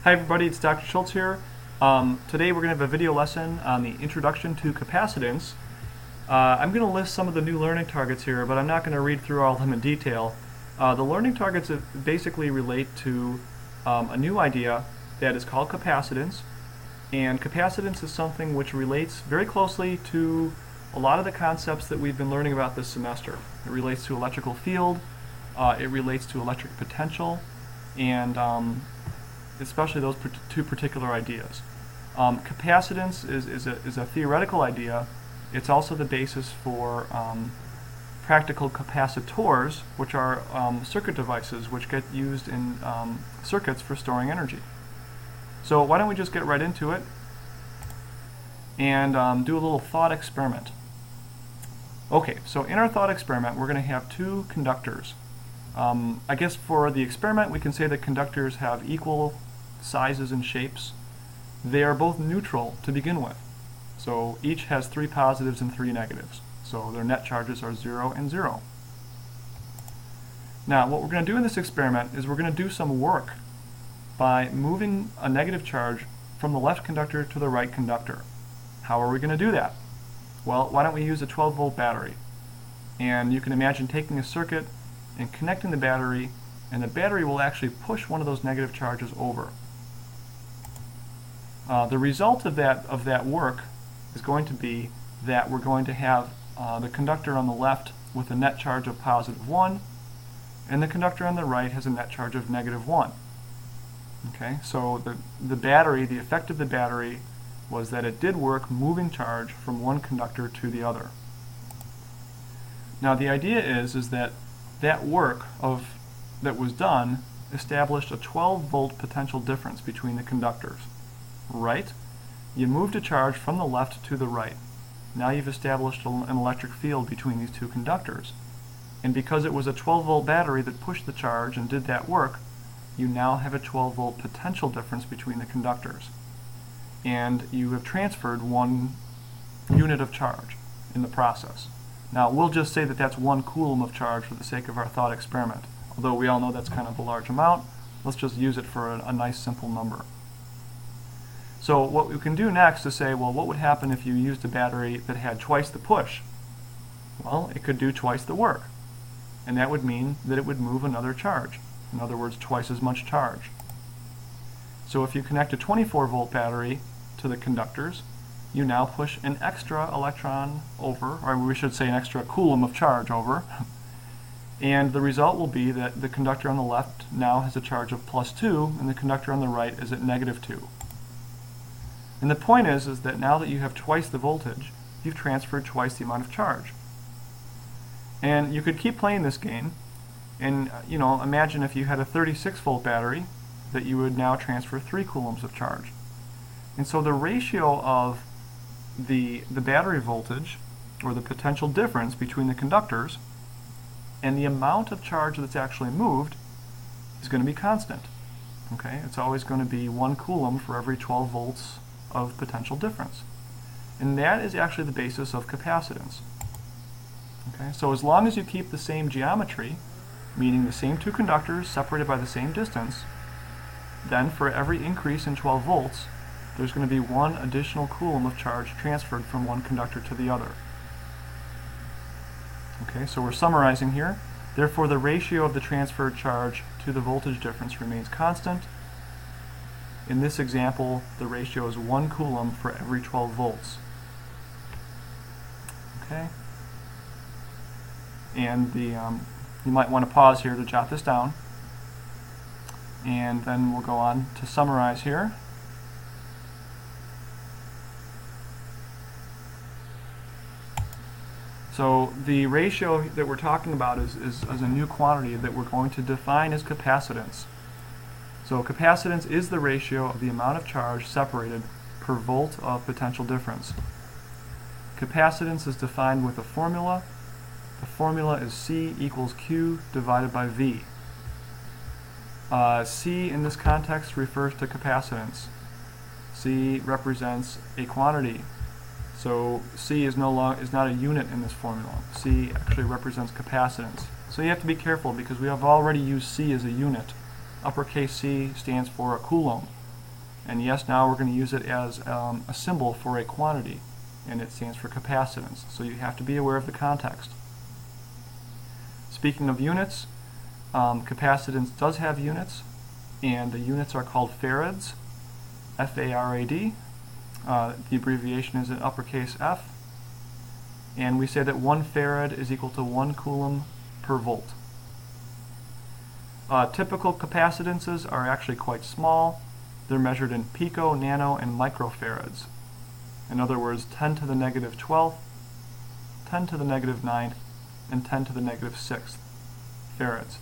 Hi everybody, it's Dr. Schultz here. Today we're going to have a video lesson on the introduction to capacitance. I'm going to list some of the new learning targets here, but I'm not going to read through all of them in detail. The learning targets basically relate to a new idea that is called capacitance, and capacitance is something which relates very closely to a lot of the concepts that we've been learning about this semester. It relates to electrical field, it relates to electric potential, and especially those two particular ideas. Capacitance is a theoretical idea. It's also the basis for practical capacitors, which are circuit devices which get used in circuits for storing energy. So why don't we just get right into it and do a little thought experiment. Okay, so in our thought experiment we're going to have two conductors. I guess for the experiment we can say that conductors have equal sizes and shapes. They are both neutral to begin with. So each has 3 positives and 3 negatives. So their net charges are 0 and 0. Now what we're going to do in this experiment is we're going to do some work by moving a negative charge from the left conductor to the right conductor. How are we going to do that? Well, why don't we use a 12-volt battery? And you can imagine taking a circuit and connecting the battery, and the battery will actually push one of those negative charges over. The result of that work is going to be that we're going to have the conductor on the left with a net charge of positive 1, and the conductor on the right has a net charge of negative 1. Okay, so the effect of the battery was that it did work moving charge from one conductor to the other. Now the idea is that work that was done established a 12-volt potential difference between the conductors. Right? You moved a charge from the left to the right. Now you've established an electric field between these two conductors. And because it was a 12-volt battery that pushed the charge and did that work, you now have a 12-volt potential difference between the conductors. And you have transferred 1 unit of charge in the process. Now we'll just say that that's 1 coulomb of charge for the sake of our thought experiment. Although we all know that's kind of a large amount, let's just use it for a nice simple number. So what we can do next is say, well, what would happen if you used a battery that had twice the push? Well, it could do twice the work. And that would mean that it would move another charge. In other words, twice as much charge. So if you connect a 24-volt battery to the conductors, you now push an extra electron over, or we should say an extra coulomb of charge over. And the result will be that the conductor on the left now has a charge of +2, and the conductor on the right is at -2. And the point is that now that you have twice the voltage, you've transferred twice the amount of charge. And you could keep playing this game, and imagine if you had a 36-volt battery, that you would now transfer 3 coulombs of charge. And so the ratio of the battery voltage, or the potential difference between the conductors, and the amount of charge that's actually moved is going to be constant. Okay, it's always going to be 1 coulomb for every 12 volts of potential difference. And that is actually the basis of capacitance. Okay, so as long as you keep the same geometry, meaning the same 2 conductors separated by the same distance, then for every increase in 12 volts, there's going to be 1 additional coulomb of charge transferred from one conductor to the other. Okay, so we're summarizing here. Therefore, the ratio of the transferred charge to the voltage difference remains constant. In this example, the ratio is 1 coulomb for every 12 volts. Okay, and you might want to pause here to jot this down, and then we'll go on to summarize here. So the ratio that we're talking about is a new quantity that we're going to define as capacitance. So capacitance is the ratio of the amount of charge separated per volt of potential difference. Capacitance is defined with a formula. The formula is C equals Q divided by V. C in this context refers to capacitance. C represents a quantity. So C is not a unit in this formula. C actually represents capacitance. So you have to be careful because we have already used C as a unit. Uppercase C stands for a coulomb. And yes, now we're going to use it as a symbol for a quantity, and it stands for capacitance. So you have to be aware of the context. Speaking of units, capacitance does have units, and the units are called farads, F-A-R-A-D. The abbreviation is in uppercase F, and we say that 1 farad is equal to 1 coulomb per volt. Typical capacitances are actually quite small. They're measured in pico, nano, and microfarads. In other words, 10 to the negative 12th, 10 to the negative 9th, and 10 to the negative 6th farads.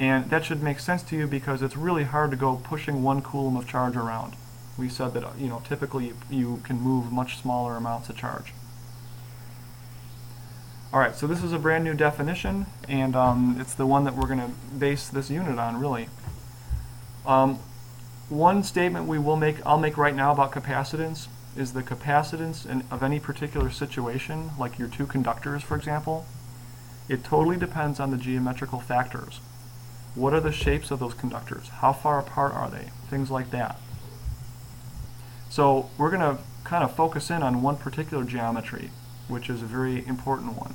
And that should make sense to you because it's really hard to go pushing 1 coulomb of charge around. We said that typically you can move much smaller amounts of charge. Alright, so this is a brand new definition, and it's the one that we're going to base this unit on, really. One statement I'll make right now about capacitance is the capacitance of any particular situation, like your two conductors, for example. It totally depends on the geometrical factors. What are the shapes of those conductors? How far apart are they? Things like that. So we're going to kind of focus in on one particular geometry, which is a very important one.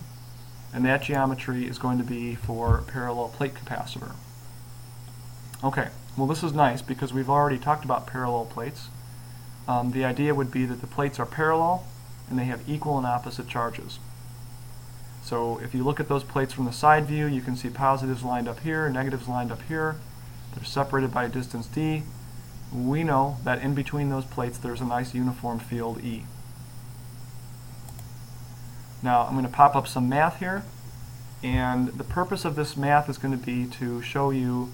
And that geometry is going to be for parallel plate capacitor. Okay, well this is nice because we've already talked about parallel plates. The idea would be that the plates are parallel and they have equal and opposite charges. So if you look at those plates from the side view, you can see positives lined up here, negatives lined up here. They're separated by a distance d. We know that in between those plates there's a nice uniform field E. Now I'm going to pop up some math here, and the purpose of this math is going to be to show you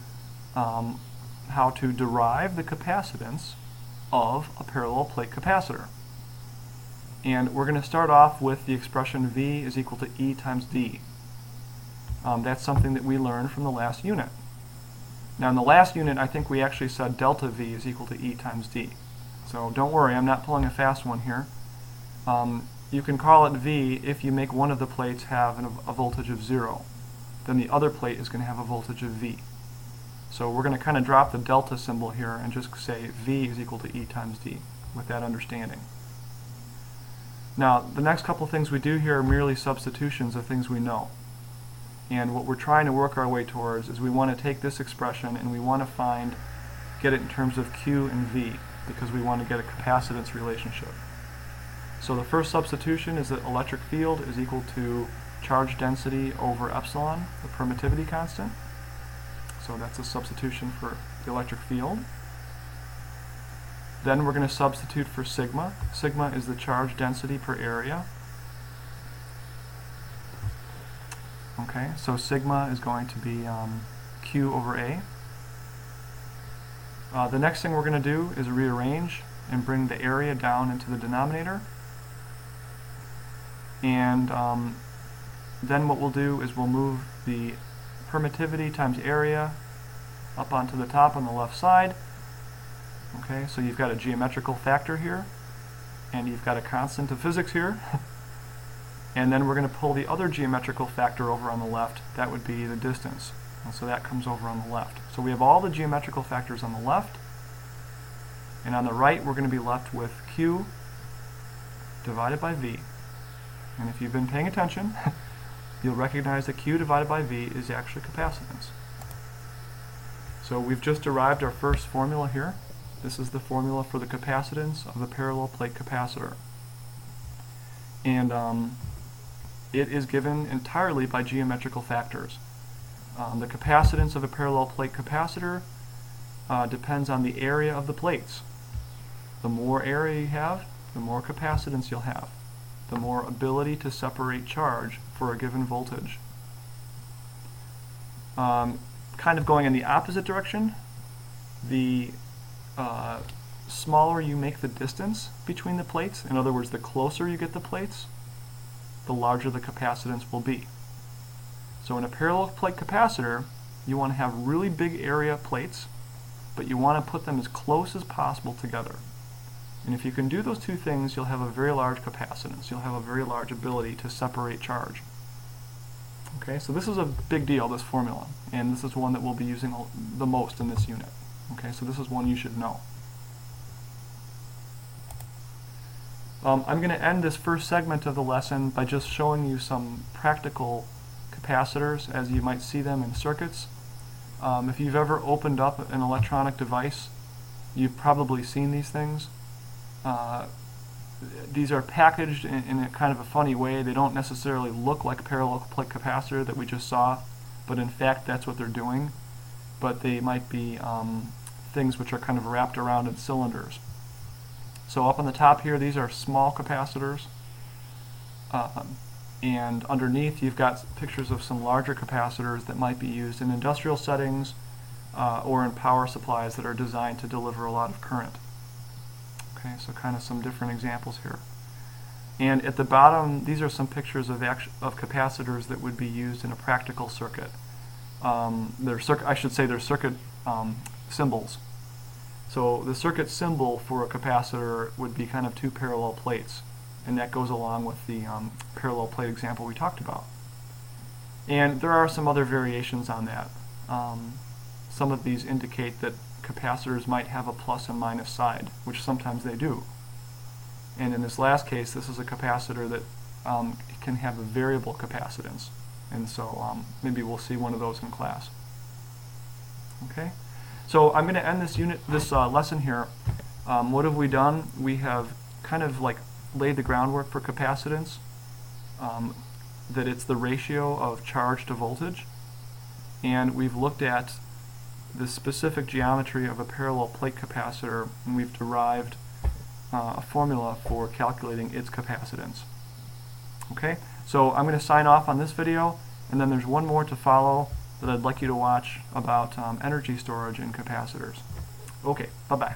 how to derive the capacitance of a parallel plate capacitor. And we're going to start off with the expression V is equal to E times D. That's something that we learned from the last unit. Now in the last unit I think we actually said delta V is equal to E times D. So don't worry, I'm not pulling a fast one here. You can call it V if you make one of the plates have a voltage of 0. Then the other plate is going to have a voltage of V. So we're going to kind of drop the delta symbol here and just say V is equal to E times D with that understanding. Now the next couple things we do here are merely substitutions of things we know. And what we're trying to work our way towards is we want to take this expression and we want to get it in terms of Q and V, because we want to get a capacitance relationship. So the first substitution is that electric field is equal to charge density over epsilon, the permittivity constant. So that's a substitution for the electric field. Then we're going to substitute for sigma. Sigma is the charge density per area. Okay, so sigma is going to be Q over A. The next thing we're going to do is rearrange and bring the area down into the denominator. And then what we'll do is we'll move the permittivity times area up onto the top on the left side. Okay, so you've got a geometrical factor here, and you've got a constant of physics here. And then we're going to pull the other geometrical factor over on the left. That would be the distance. And so that comes over on the left. So we have all the geometrical factors on the left. And on the right, we're going to be left with Q divided by V. And if you've been paying attention, you'll recognize that Q divided by V is actually capacitance. So we've just derived our first formula here. This is the formula for the capacitance of the parallel plate capacitor. And it is given entirely by geometrical factors. The capacitance of a parallel plate capacitor depends on the area of the plates. The more area you have, the more capacitance you'll have, the more ability to separate charge for a given voltage. Kind of going in the opposite direction, the smaller you make the distance between the plates, in other words, the closer you get the plates, the larger the capacitance will be. So in a parallel plate capacitor, you want to have really big area plates, but you want to put them as close as possible together. And if you can do those two things, you'll have a very large capacitance. You'll have a very large ability to separate charge. Okay, so this is a big deal, this formula, and this is one that we'll be using the most in this unit. Okay, so this is one you should know. I'm going to end this first segment of the lesson by just showing you some practical capacitors as you might see them in circuits. If you've ever opened up an electronic device, you've probably seen these things. These are packaged in a kind of a funny way. They don't necessarily look like a parallel plate capacitor that we just saw, but in fact that's what they're doing. But they might be things which are kind of wrapped around in cylinders. So up on the top here, these are small capacitors, and underneath you've got pictures of some larger capacitors that might be used in industrial settings or in power supplies that are designed to deliver a lot of current. Okay, so kind of some different examples here. And at the bottom, these are some pictures of capacitors that would be used in a practical circuit. They're circuit symbols. So the circuit symbol for a capacitor would be kind of two parallel plates, and that goes along with the parallel plate example we talked about. And there are some other variations on that. Some of these indicate that capacitors might have a plus and minus side, which sometimes they do. And in this last case, this is a capacitor that can have a variable capacitance, and so maybe we'll see one of those in class. Okay. So I'm going to end this lesson here. What have we done? We have kind of like laid the groundwork for capacitance, that it's the ratio of charge to voltage, and we've looked at the specific geometry of a parallel plate capacitor, and we've derived a formula for calculating its capacitance. Okay, so I'm going to sign off on this video, and then there's one more to follow that I'd like you to watch about energy storage in capacitors. Okay, bye-bye.